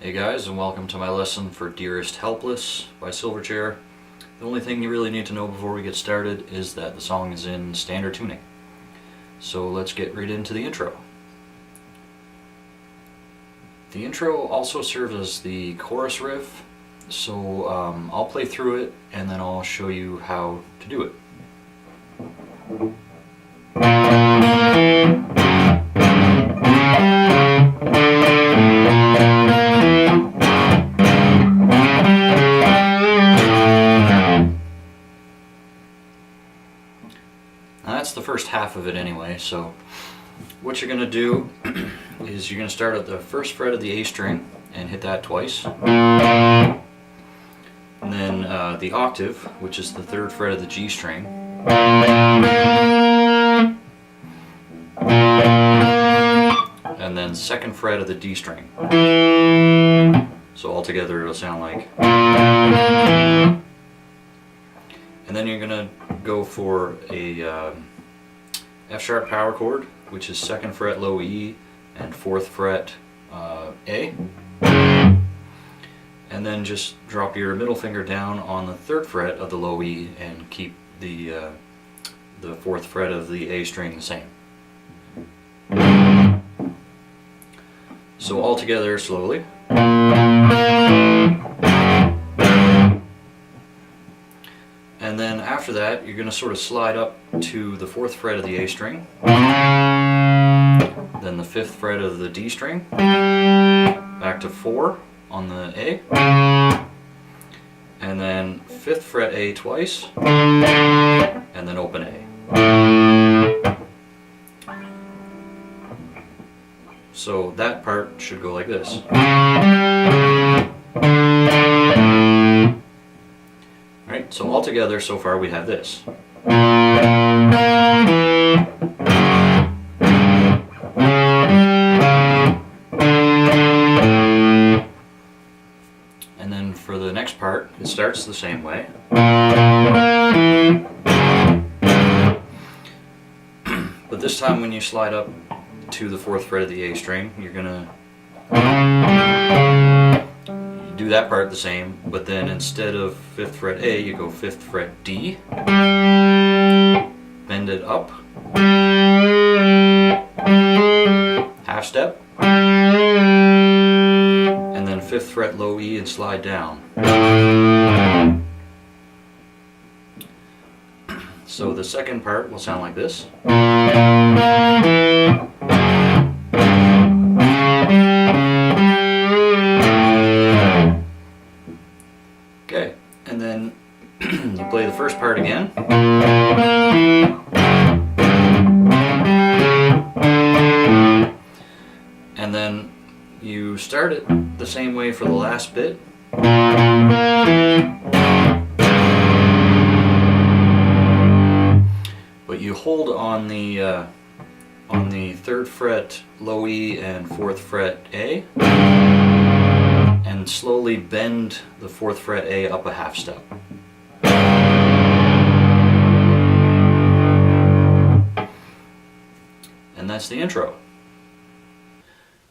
Hey guys, and welcome to my lesson for Dearest Helpless by Silverchair. The only thing you really need to know before we get started is that the song is in standard tuning. So let's get right into the intro. The intro also serves as the chorus riff, so I'll play through it and then I'll show you how to do it. Now that's the first half of it anyway, so what you're going to do is you're going to start at the first fret of the A string and hit that twice. And then the octave, which is the third fret of the G string. And then second fret of the D string. So altogether it'll sound like. And then you're going to go for a F sharp power chord, which is second fret low E and fourth fret A. And then just drop your middle finger down on the third fret of the low E and keep the fourth fret of the A string the same. So all together slowly. And then after that, you're going to sort of slide up to the fourth fret of the A string, then the fifth fret of the D string, back to 4 on the A, and then fifth fret A twice, and then open A. So that part should go like this. Alright, so all together so far we have this. And then for the next part, it starts the same way. But this time when you slide up to the fourth fret of the A string, you're gonna do that part the same, but then instead of fifth fret A, you go fifth fret D, bend it up, half step, and then fifth fret low E and slide down. So the second part will sound like this. Okay, and then you play the first part again. And then you start it the same way for the last bit. But you hold on the third fret low E and fourth fret A, and slowly bend the fourth fret A up a half step. And that's the intro.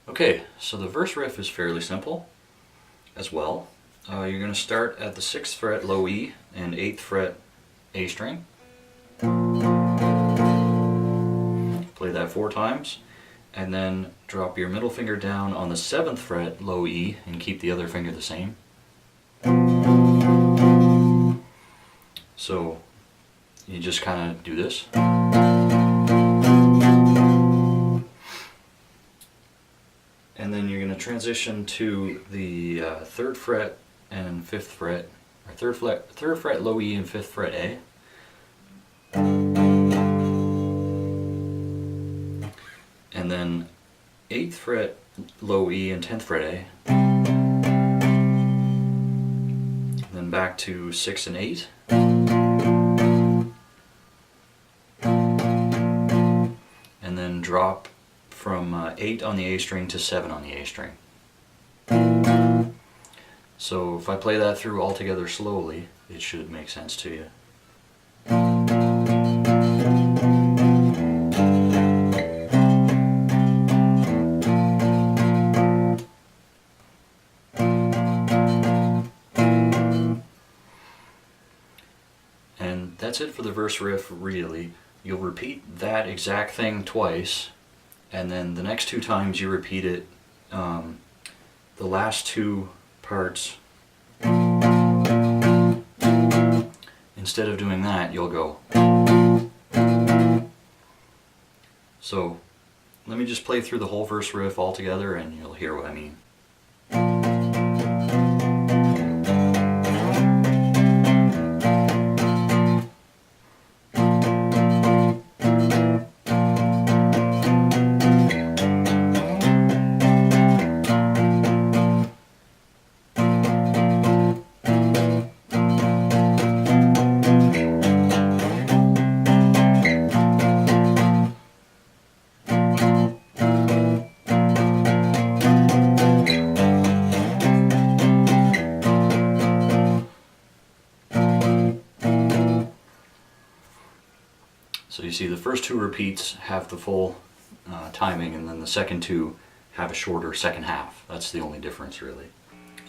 Okay, so the verse riff is fairly simple as well. You're going to start at the 6th fret low E and 8th fret A string. Play that 4 times, and then drop your middle finger down on the 7th fret low E and keep the other finger the same. So you just kind of do this. And then you're going to transition to the 3rd fret and 5th fret, or 3rd fret low E and 5th fret A. And then 8th fret low E and 10th fret A. And then back to 6 and 8. And then drop from 8 on the A string to 7 on the A string. So if I play that through all together slowly, it should make sense to you. that's it for the verse riff, really. You'll repeat that exact thing twice, and then the next 2 times you repeat it, the last 2 parts, instead of doing that, you'll go. So let me just play through the whole verse riff all together and you'll hear what I mean. So you see the first 2 repeats have the full timing, and then the second 2 have a shorter second half. That's the only difference, really.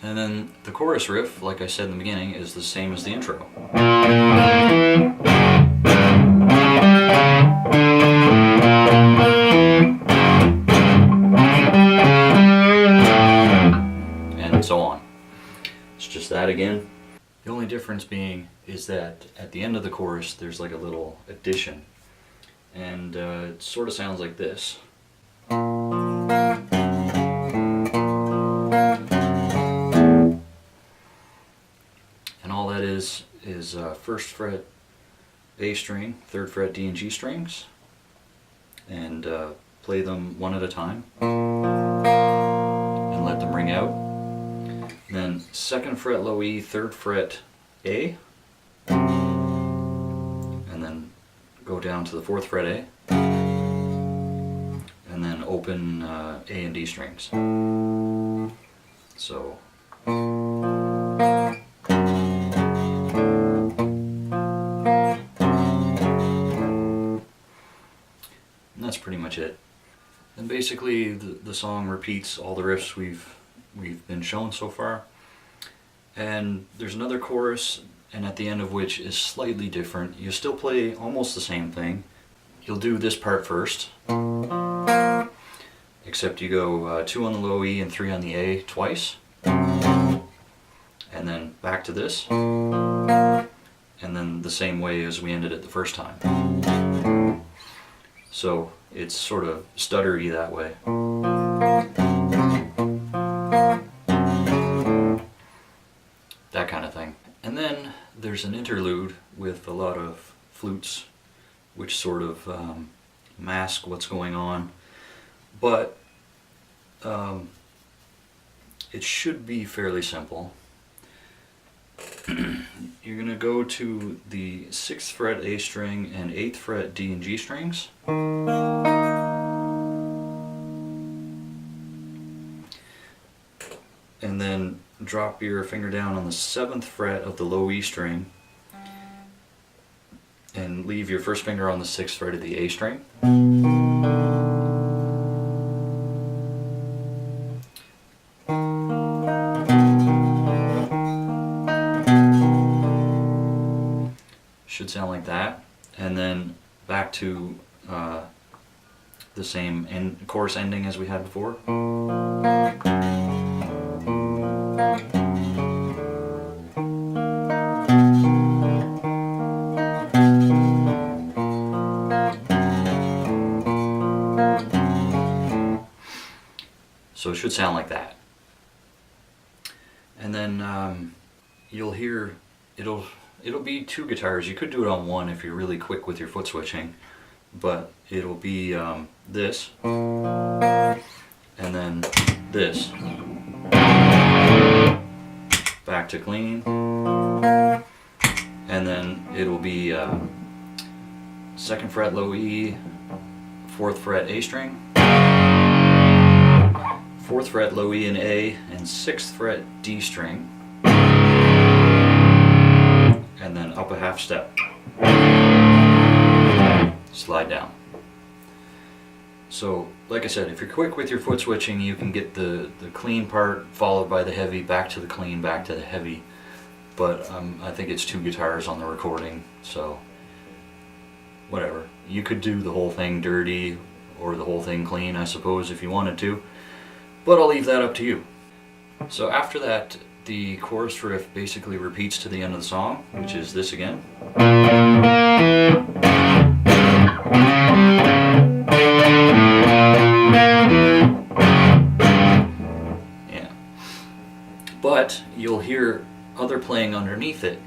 And then the chorus riff, like I said in the beginning, is the same as the intro. And so on. It's just that again. The only difference being is that at the end of the chorus there's like a little addition, and it sort of sounds like this. And all that is 1st fret A string, 3rd fret D and G strings, and play them one at a time and let them ring out. Then 2nd fret low E, 3rd fret A, and then go down to the 4th fret A, and then open A and D strings. So and that's pretty much it. And basically the song repeats all the riffs we've been shown so far. And there's another chorus, and at the end of which is slightly different. You still play almost the same thing. You'll do this part first, except you go 2 on the low E and 3 on the A twice, and then back to this, and then the same way as we ended it the first time. So it's sort of stuttery that way. That kind of thing. And then there's an interlude with a lot of flutes, which sort of mask what's going on. But it should be fairly simple. You're going to go to the 6th fret A string and 8th fret D and G strings. And then drop your finger down on the 7th fret of the low E string and leave your first finger on the 6th fret of the A string. Should sound like that. And then back to the same chorus ending as we had before. So it should sound like that. And then you'll hear it'll be 2 guitars. You could do it on 1 if you're really quick with your foot switching, but it'll be this, and then this, back to clean, and then it'll be 2nd fret low E, 4th fret A string, 4th fret low E and A, and 6th fret D string, and then up a half step, slide down. So like I said, if you're quick with your foot switching, you can get the clean part followed by the heavy, back to the clean, back to the heavy, but I think it's 2 guitars on the recording, so whatever. You could do the whole thing dirty or the whole thing clean, I suppose, if you wanted to, but I'll leave that up to you. So after that, the chorus riff basically repeats to the end of the song, which is this again. Yeah. But you'll hear other playing underneath it.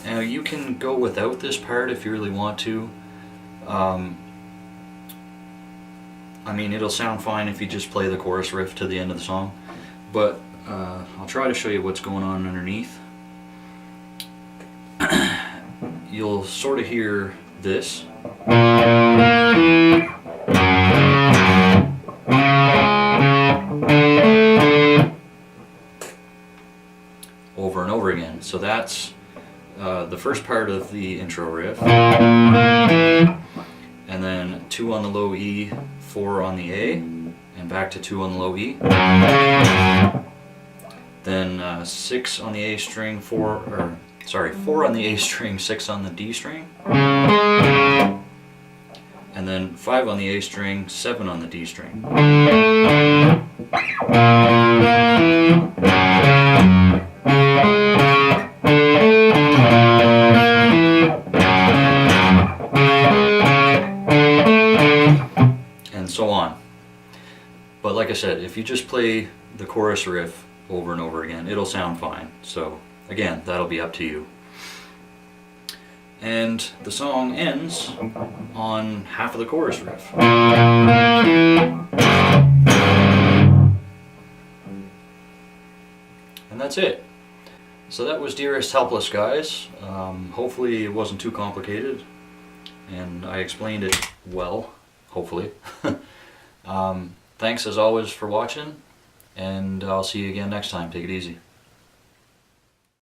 Now you can go without this part if you really want to. I mean, it'll sound fine if you just play the chorus riff to the end of the song, but I'll try to show you what's going on underneath. You'll sort of hear this. Over and over again. So that's the first part of the intro riff. And then 2 on the low E, 4 on the A, and back to 2 on the low E. Then 6 on the A string, 4 on the A string, 6 on the D string. And then 5 on the A string, 7 on the D string. And so on. But like I said, if you just play the chorus riff over and over again, it'll sound fine. So again, that'll be up to you. And the song ends on half of the chorus riff. And that's it. So that was Dearest Helpless, guys. Hopefully it wasn't too complicated, and I explained it well, hopefully. Thanks as always for watching, and I'll see you again next time. Take it easy.